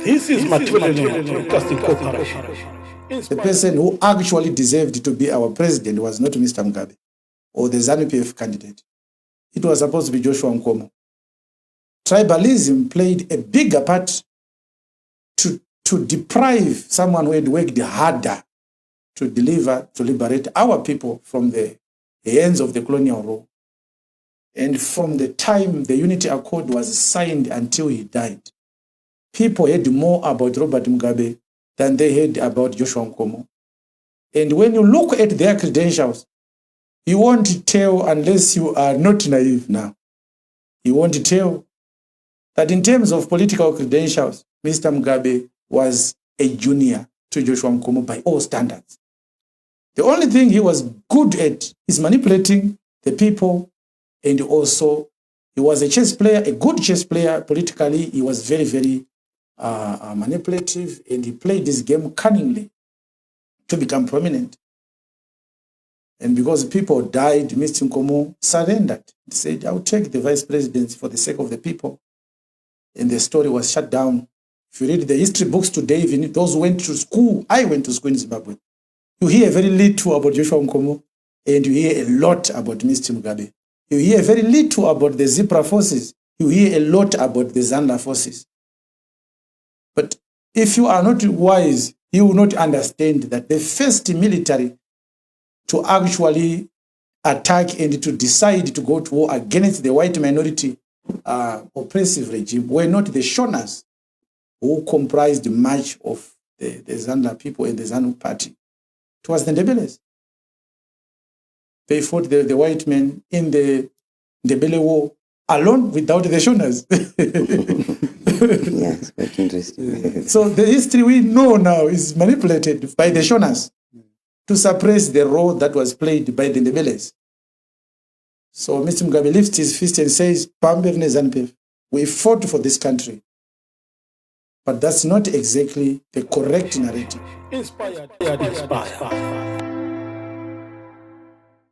This is Mthwakazi Broadcasting Corporation. The person who actually deserved to be our president was not Mr. Mugabe or the ZANU-PF candidate. It was supposed to be Joshua Nkomo. Tribalism played a bigger part to deprive someone who had worked harder to liberate our people from the hands of the colonial rule. And from the time the Unity Accord was signed until he died, people heard more about Robert Mugabe than they heard about Joshua Nkomo. And when you look at their credentials, you won't tell, unless you are not naive now, you won't tell that in terms of political credentials, Mr. Mugabe was a junior to Joshua Nkomo by all standards. The only thing he was good at is manipulating the people, and also he was a chess player, a good chess player. Politically, he was very, very manipulative, and he played this game cunningly to become prominent. And because people died, Mr. Nkomo surrendered. He said, I'll take the vice presidency for the sake of the people. And the story was shut down. If you read the history books today, even those who went to school, I went to school in Zimbabwe, you hear very little about Joshua Nkomo, and you hear a lot about Mr. Mugabe. You hear very little about the Zebra forces. You hear a lot about the Zanda forces. But if you are not wise, you will not understand that the first military to actually attack and to decide to go to war against the white minority oppressive regime were not the Shonas, who comprised much of the Zanda people and the ZANU party. It was the Ndebeles. They fought the white men in the Ndebeles war alone without the Shonas. Yes, quite interesting. So the history we know now is manipulated by the Shonas to suppress the role that was played by the Ndebeles. So Mr. Mugabe lifts his fist and says, we fought for this country. But that's not exactly the correct narrative. Inspired.